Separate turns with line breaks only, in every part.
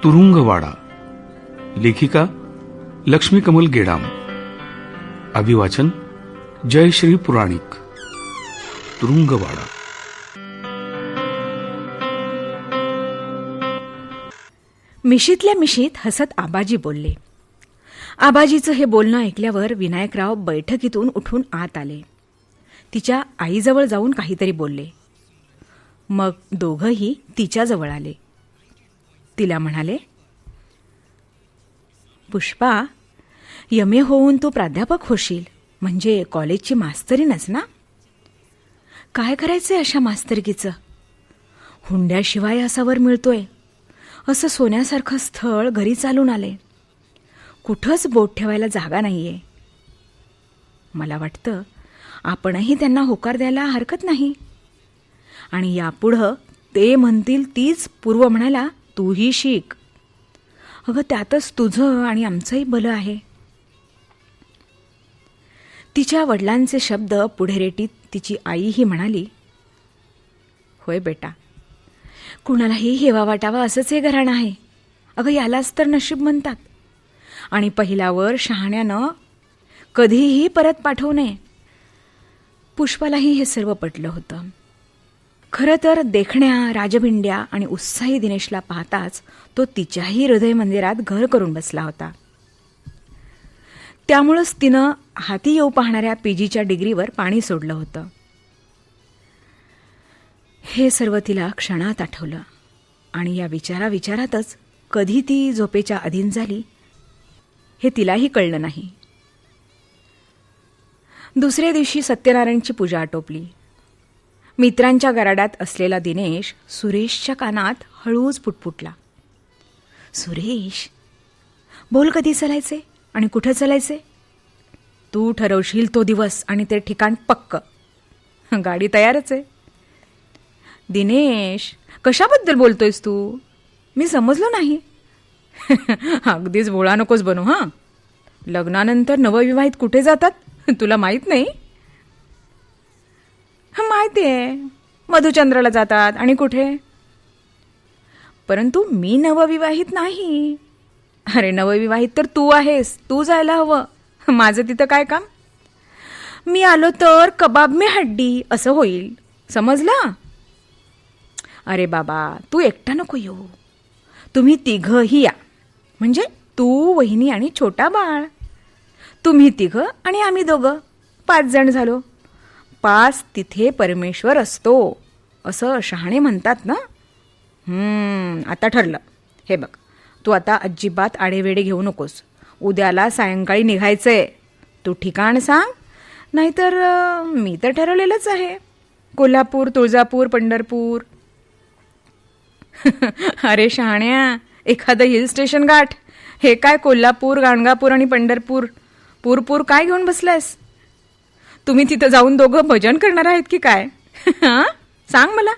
तुरुंगवाडा. लेखिका लक्ष्मी कमल गेडाम. अभिवाचन जयश्री पुराणिक. तुरुंगवाडा.
मिशीतल्या मिशीत हसत आबाजी बोलले. आबाजीचं हे बोलणं ऐकल्यावर विनायकराव बैठकीतून उठून आत आले. तिच्या आईजवळ जाऊन काहीतरी बोलले. मग दोघंही तिच्याजवळ आले. तिला म्हणाले, पुष्पा, एम.ए. होऊन तू प्राध्यापक होशील म्हणजे कॉलेजची मास्तरीनच ना? काय करायचंय अशा मास्तरकीचं? हुंड्याशिवाय असा वर मिळतोय. असं सोन्यासारखं स्थळ घरी चालून आले. कुठंच बोट ठेवायला जागा नाहीये. मला वाटतं आपणही त्यांना होकार द्यायला हरकत नाही. आणि यापुढं ते म्हणतील तीच पूर्व म्हणाला, तूही शिक. अगं त्यातच तुझं आणि आमचंही भलं आहे. तिच्या वडिलांचे शब्द पुढे रेटीत तिची आईही म्हणाली, होय बेटा, कुणालाही हेवा वाटावा असंच हे घराणं आहे. अगं यालाच तर नशीब म्हणतात. आणि पहिल्यावर शहाण्यानं कधीही परत पाठवू नये. पुष्पालाही हे सर्व पटलं होतं. खरं तर देखण्या, राजभिंड्या आणि उत्साही दिनेशला पाहताच तो तिच्याही हृदय मंदिरात घर करून बसला होता. त्यामुळंच तिनं हाती येऊ पाहणाऱ्या पीजीच्या डिग्रीवर पाणी सोडलं होतं. हे सर्व तिला क्षणात आठवलं आणि या विचारातच कधी ती झोपेच्या अधीन झाली हे तिलाही कळलं नाही. दुसऱ्या दिवशी सत्यनारायणची पूजा आटोपली. मित्रांच्या गराडात असलेला दिनेश सुरेशच्या कानात हळूच पुटपुटला, सुरेश, बोल कधी चलायचे आणि कुठं चलायचे? तू ठरवशील तो दिवस आणि ते ठिकाण पक्क. गाडी तयारच आहे. दिनेश, कशाबद्दल बोलतोयस तू? मी समजलो नाही. अगदीच भोळा नकोस बनू. हां, लग्नानंतर नवविवाहित कुठे जातात तुला माहीत नाही? माहिती आहे, मधुचंद्राला जातात. आणि कुठे? परंतु मी नवविवाहित नाही. अरे नवविवाहित तर तू आहेस. तू जायला हवं. माझं तिथं काय काम? मी आलो तर कबाब में हड्डी असं होईल, समजलं? अरे बाबा, तू एकटा नको येऊ. तुम्ही तिघंही या. म्हणजे तू, वहिनी आणि छोटा बाळ. तुम्ही तिघं आणि आम्ही दोघं, 5 जण झालो. 5 तिथे परमेश्वर असतो असं शहाणे म्हणतात ना. आता ठरलं. हे बघ, तू आता अजिबात आडेवेडे घेऊ नकोस. उद्याला सायंकाळी निघायचंय. तू ठिकाण सांग, नाहीतर मी तर ठरवलेलंच आहे. कोल्हापूर, तुळजापूर, पंढरपूर. अरे शहाण्या, एखादं हिल स्टेशन गाठ. हे काय कोल्हापूर, गाणगापूर आणि पंढरपूर, पूर काय घेऊन बसलायस? तुम्ही तिथं जाऊन दोघं भजन करणार आहेत की काय? सांग मला.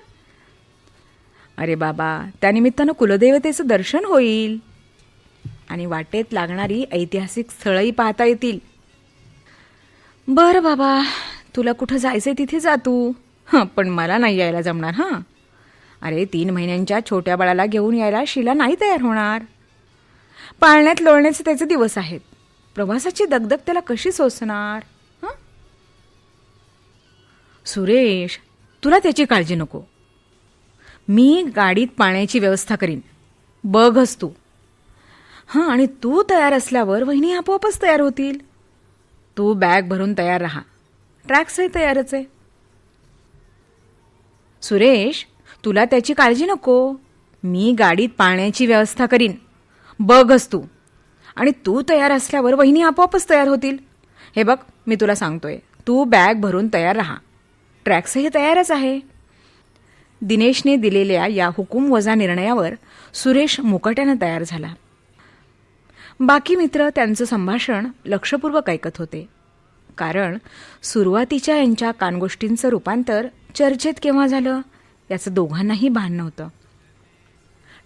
अरे बाबा, त्यानिमित्तानं कुलदेवतेचं दर्शन होईल आणि वाटेत लागणारी ऐतिहासिक स्थळंही पाहता येतील. बरं बाबा, तुला कुठं जायचंय तिथे जा तू. पण मला नाही यायला जमणार. हां, अरे 3 महिन्यांच्या छोट्या बाळाला घेऊन यायला शीला नाही तयार होणार. पाळण्यात लोळण्याचे त्याचे दिवस आहेत. प्रवासाची दगदग त्याला कशी सोसणार? सुरेश, तुला त्याची काळजी नको. मी गाडीत पाण्याची व्यवस्था करीन. बघच तू. आणि तू तयार असल्यावर वहिनी आपोआपच तयार होतील. तू बॅग भरून तयार राहा. ट्रॅक्सही तयारच आहे. सुरेश, तुला त्याची काळजी नको. मी गाडीत पाण्याची व्यवस्था करीन. बघच तू. आणि तू तयार असल्यावर वहिनी आपोआपच तयार होतील. हे बघ, मी तुला सांगतोय, तू बॅग भरून तयार राहा. ट्रॅक्सही तयारच आहे. दिनेशने दिलेल्या या हुकूम वजा निर्णयावर सुरेश मुकाट्यानं तयार झाला. बाकी मित्र त्यांचं संभाषण लक्षपूर्वक ऐकत होते. कारण सुरुवातीच्या यांच्या कानगोष्टींचं रूपांतर चर्चेत केव्हा झालं याचं दोघांनाही भान नव्हतं.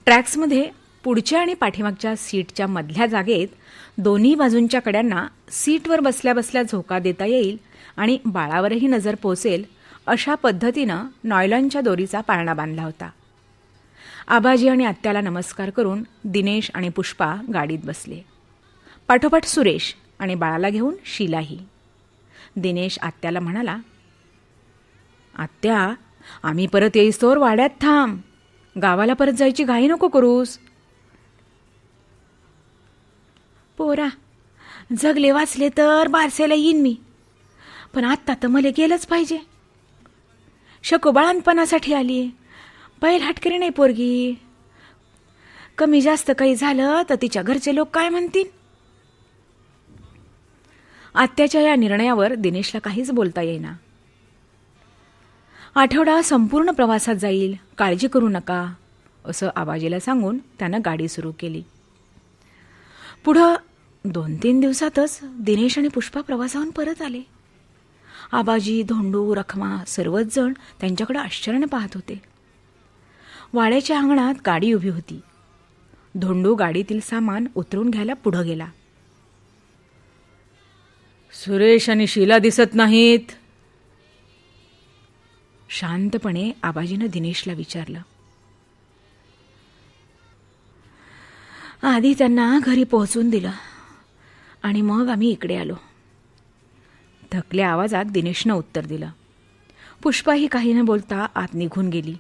ट्रॅक्समध्ये पुढच्या आणि पाठीमागच्या सीटच्या मधल्या जागेत दोन्ही बाजूंच्या कड्यांना सीटवर बसल्या बसल्या झोका देता येईल आणि बाळावरही नजर पोचेल अशा पद्धतीनं नॉयलॉनच्या दोरीचा पाळणा बांधला होता. आबाजी आणि आत्याला नमस्कार करून दिनेश आणि पुष्पा गाडीत बसले. पाठोपाठ सुरेश आणि बाळाला घेऊन शीलाही. दिनेश आत्याला म्हणाला, आत्या, आम्ही परत येईस्तोवर वाड्यात थांब. गावाला परत जायची घाई नको करूस. पोरा, जगले वाचले तर बारसेला येईन मी, पण आत्ता तर मला गेलंच पाहिजे. शकू बाळणपणासाठी आली, बैल हटकरी नाही पोरगी. कमी जास्त काही झालं तर तिच्या घरचे लोक काय म्हणतील. आत्याच्या या निर्णयावर दिनेशला काहीच बोलता येईना. आठवडा संपूर्ण प्रवासात जाईल, काळजी करू नका असं आबाजीला सांगून त्यानं गाडी सुरू केली. पुढं 2-3 दिवसातच दिनेश आणि पुष्पा प्रवासाहून परत आले. आबाजी, धोंडू, रखमा सर्वच जण त्यांच्याकडे आश्चर्याने पाहत होते. वाड्याच्या अंगणात गाडी उभी होती. धोंडू गाडीतील सामान उतरून घ्यायला पुढं गेला. सुरेश आणि शीला दिसत नाहीत. शांतपणे आबाजीनं दिनेशला विचारलं. आधी त्यांना घरी पोहोचून दिलं आणि मग आम्ही इकडे आलो. थकल्या आवाजात दिनेशनं उत्तर दिलं. पुष्पाही काही न बोलता आत निघून गेली.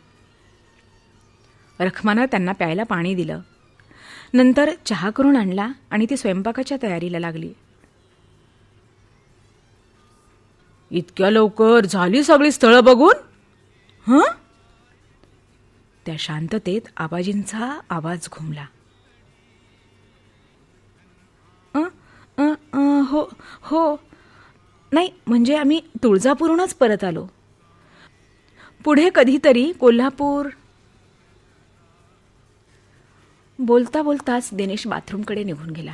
रखमानं त्यांना प्यायला पाणी दिलं. नंतर चहा करून आणला आणि ती स्वयंपाकाच्या तयारीला लागली. इतक्या लवकर झाली सगळी स्थळं बघून? हं? त्या शांततेत आबाजींचा आवाज घुमला. हो हो, नाही म्हणजे आम्ही तुळजापूरहूनच परत आलो. पुढे कधीतरी कोल्हापूर. बोलता बोलताच दिनेश बाथरूमकडे निघून गेला.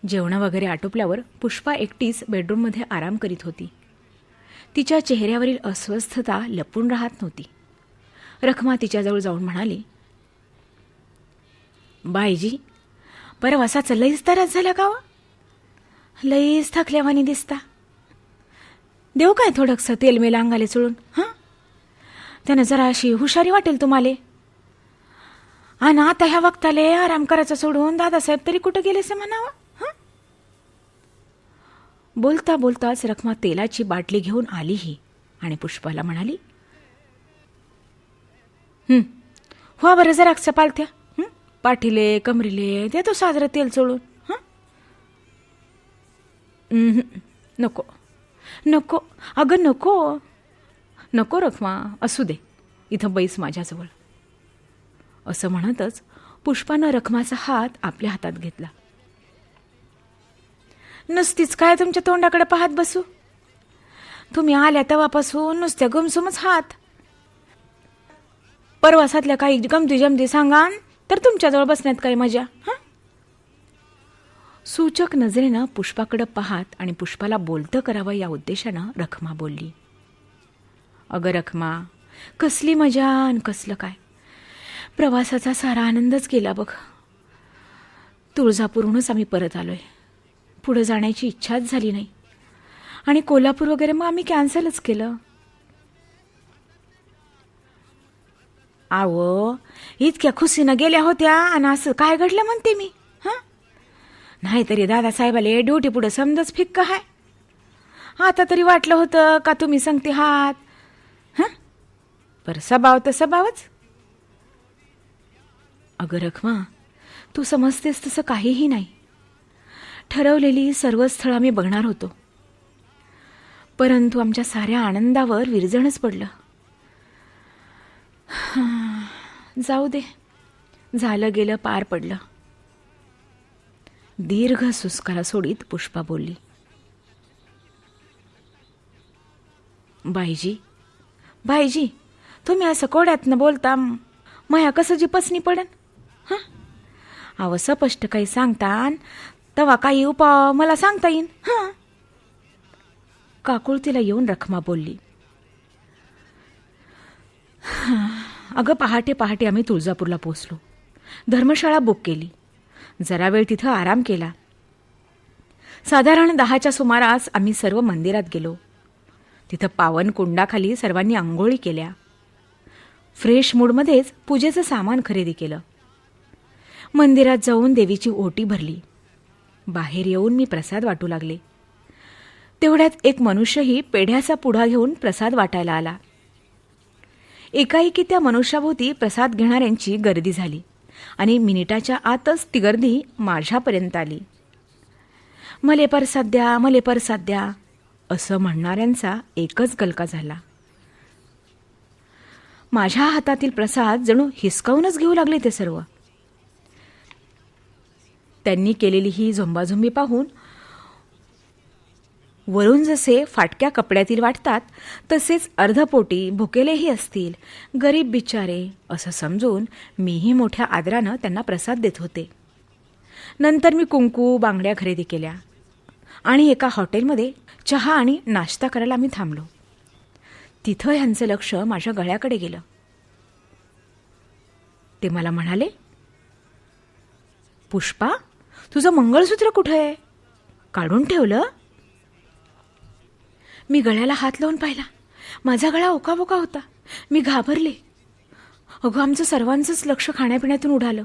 जेवण वगैरे आटोपल्यावर पुष्पा एकटीच बेडरूममध्ये आराम करीत होती. तिच्या चेहऱ्यावरील अस्वस्थता लपून राहत नव्हती. रखमा तिच्याजवळ जाऊन म्हणाली, बाईजी, परवासाचं लईच तरच झालं का? लईच थकल्यावानी दिसता. देऊ काय थोडंसं तेलमेल अंगाले चोळून? हां, त्यानं जरा अशी हुशारी वाटेल तुम्हाला. आणि आता ह्या वक्ताले आराम करायचं सोडून दादासाहेब तरी कुठं गेलेसे म्हणावं. हां. बोलता बोलताच रखमा तेलाची बाटली घेऊन आलीही आणि पुष्पाला म्हणाली, हो बरं जरा पालथ्या, पाठीले कमरीले देतो साजरं तेल चोळून. नको नको, अगं नको नको रखमा, असू दे, इथं बैस माझ्याजवळ. असं म्हणतच पुष्पानं रखमाचा हात आपल्या हातात घेतला. नुसतीच काय तुमच्या तोंडाकडे पाहत बसू? तुम्ही आल्या तेव्हापासून नुसत्या गुमसुमच हात. परवासातल्या काही गमती जमती सांगान तर तुमच्याजवळ बसण्यात काही मजा. हां. सूचक नजरेनं पुष्पाकडे पाहत आणि पुष्पाला बोलतं करावं या उद्देशानं रखमा बोलली, अगं रखमा, कसली मजा आणि कसलं काय. प्रवासाचा सारा आनंदच गेला बघ. तुळजापूरहूनच आम्ही परत आलोय. पुढे जाण्याची इच्छाच झाली नाही आणि कोल्हापूर वगैरे मग आम्ही कॅन्सलच केलं. आव, इतक्या खुशीनं गेल्या होत्या आणि असं काय घडलं म्हणते मी. हां, नाहीतरी दादासाहेबाले ड्युटी पुढे समजच फिक्क आहे. आता तरी वाटलं होतं का तुम्ही सांगते हात. हां, पर स्वभाव तर स्वभावच. अगं रखमा, तू समजतेस तसं काहीही नाही. ठरवलेली सर्व स्थळं आम्ही बघणार होतो, परंतु आमच्या साऱ्या आनंदावर विरजणच पडलं. जाऊ दे, झालं गेलं पार पडलं. दीर्घ सुस्कारा सोडीत पुष्पा बोलली, बाईजी, बाईजी, तुम्ही असं कोड्यातनं बोलता, माया कसं जी पसनी पडन. हां, अव स्पष्ट काही सांगतान तेव्हा काही उपाय मला सांगता येईन. हां. काकुळतीला येऊन रखमा बोलली, अगं पहाटे पहाटे आम्ही तुळजापूरला पोहोचलो. धर्मशाळा बुक केली. जरा वेळ तिथं आराम केला. साधारण 10च्या सुमारास आम्ही सर्व मंदिरात गेलो. तिथं पावन कुंडाखाली सर्वांनी आंघोळी केल्या. फ्रेश मूडमध्येच पूजेचं सामान खरेदी केलं. मंदिरात जाऊन देवीची ओटी भरली. बाहेर येऊन मी प्रसाद वाटू लागले. तेवढ्यात एक मनुष्यही पेढ्याचा पुडा घेऊन प्रसाद वाटायला आला. एकाएकी त्या मनुष्याभोवती प्रसाद घेणाऱ्यांची गर्दी झाली आणि मिनिटाच्या आतच ती गर्दी माझ्यापर्यंत आली. मले प्रसाद द्या, मले प्रसाद द्या असं म्हणणाऱ्यांचा एकच गलका झाला. माझ्या हातातील प्रसाद जणू हिसकावूनच घेऊ लागले ते सर्व. त्यांनी केलेली ही झोंबाझोंबी पाहून वरून जसे फाटक्या कपड्यातील वाटतात तसेच अर्धपोटी भुकेलेही असतील, गरीब बिचारे असं समजून मीही मोठ्या आदरानं त्यांना प्रसाद देत होते. नंतर मी कुंकू, बांगड्या खरेदी केल्या आणि एका हॉटेलमध्ये चहा आणि नाश्ता करायला मी थांबलो. तिथं ह्यांचं लक्ष माझ्या गळ्याकडे गेलं. ते मला म्हणाले, पुष्पा, तुझं मंगळसूत्र कुठं आहे? काढून ठेवलं? मी गळ्याला हात लावून पाहिला. माझा गळा ओकाबोका होता. मी घाबरले. अगं, आमचं सर्वांचंच लक्ष खाण्यापिण्यातून उडालं.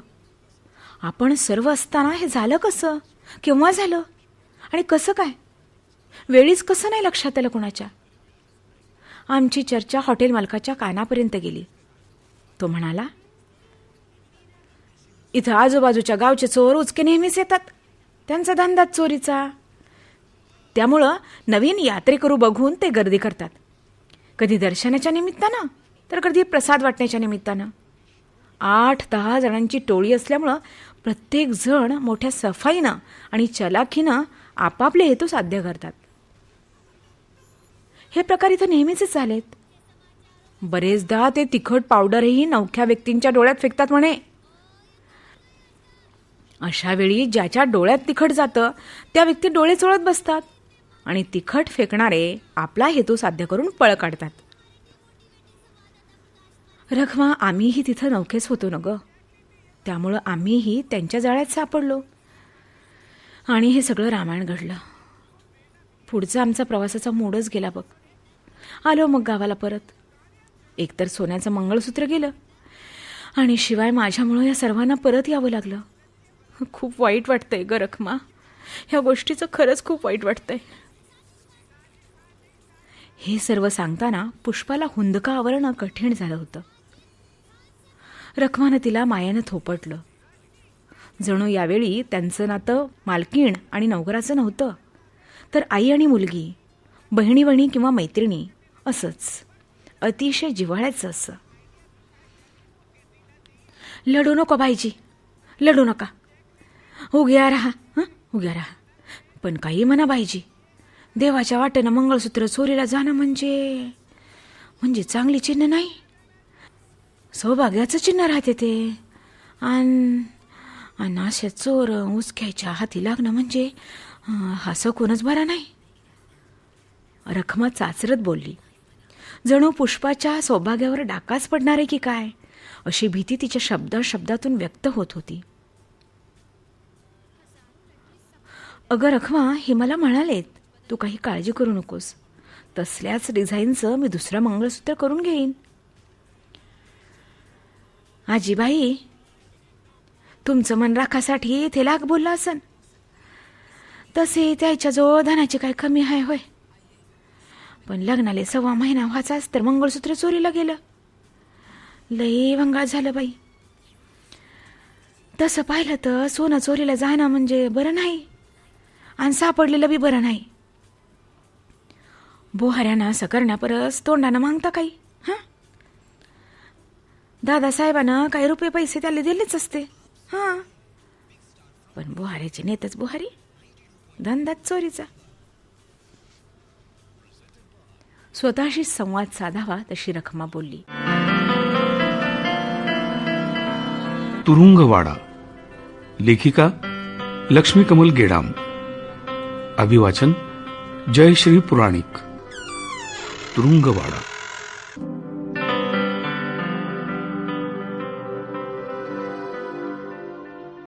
आपण सर्व असताना हे झालं कसं? केव्हा झालं? आणि कसं काय? वेळीच कसं नाही लक्षात आलं कुणाच्या? आमची चर्चा हॉटेल मालकाच्या कानापर्यंत गेली. तो म्हणाला, इथं आजूबाजूच्या गावचे चोर उचके नेहमीच येतात. त्यांचा धंदाच चोरीचा. त्यामुळं नवीन यात्रेकरू बघून ते गर्दी करतात. कधी दर्शनाच्या निमित्तानं तर कधी प्रसाद वाटण्याच्या निमित्तानं. 8-10 जणांची टोळी असल्यामुळं प्रत्येक जण मोठ्या सफाईनं आणि चलाखीनं आपापले हेतू साध्य करतात. हे प्रकार इथं नेहमीच झालेत. बरेचदा ते तिखट पावडरही नवख्या व्यक्तींच्या डोळ्यात फेकतात म्हणे. अशा वेळी ज्याच्या डोळ्यात तिखट जातं त्या व्यक्ती डोळे चोळत बसतात आणि तिखट फेकणारे आपला हेतू साध्य करून पळ काढतात. रखमा, आम्हीही तिथं नवखेच होतो ना ग. त्यामुळं आम्हीही त्यांच्या जाळ्यात सापडलो आणि हे सगळं रामायण घडलं. पुढचा आमचा प्रवासाचा मूडच गेला बघ. आलो मग गावाला परत. एकतर सोन्याचं मंगळसूत्र गेलं आणि शिवाय माझ्यामुळं या सर्वांना परत यावं लागलं. खूप वाईट वाटतंय ग रखमा. ह्या गोष्टीचं खरंच खूप वाईट वाटतंय. हे सर्व सांगताना पुष्पाला हुंदका आवरणं कठीण झालं होतं. रखमानं तिला मायानं थोपटलं. जणू यावेळी त्यांचं नातं मालकीण आणि नोकराचं नव्हतं, तर आई आणि मुलगी, बहिणी बहिणी किंवा मैत्रिणी असंच अतिशय जिव्हाळ्याचं असं. लढू नको बाईजी, लढू नका. उग्या राहा, उग्या राहा. पण काही म्हणा बाईजी, देवाच्या वाटेनं मंगळसूत्र चोरीला जाणं म्हणजे चांगली चिन्ह नाही. सौभाग्याचं चिन्ह राहते ते. आणि अशा चोर उचक्याच्या हाती लागणं म्हणजे हा कोणच बरा नाही. रखमा चाचरत बोलली. जणू पुष्पाच्या सौभाग्यावर डाकाच पडणार आहे की काय अशी भीती तिच्या शब्दातून व्यक्त होत होती. अगं रखमा, हे मला म्हणालेत, तू काही काळजी करू नकोस. तसल्याच डिझाईनचं मी दुसरं मंगळसूत्र करून घेईन. आजीबाई, तुमचं मन राखासाठी ते लाख बोलला असन. तसे त्याच्या जवळ धनाची काय कमी आहे होय. पण लग्नाले 1.25 महिना व्हायचाच तर मंगळसूत्र चोरीला गेलं. लई भंगाळ झालं बाई. तसं पाहिलं तर सोनं चोरीला जाणं म्हणजे बरं नाही आणि सापडलेलं बी बरं नाही. बोहाऱ्यानं असं करण्यापरस तोंडानं मागता काही. दादासाहेबानं काही रुपये पैसे त्याला दिलेच असते. पण बोहाऱ्याचे नेतच बोहारी, धंदाच चोरीचा. स्वतःशी संवाद साधावा तशी रखमा बोलली.
तुरुंगवाडा. लेखिका लक्ष्मी कमल गेडाम. अभिवाचन जयश्री पुराणिक. तुरुंगवाडा.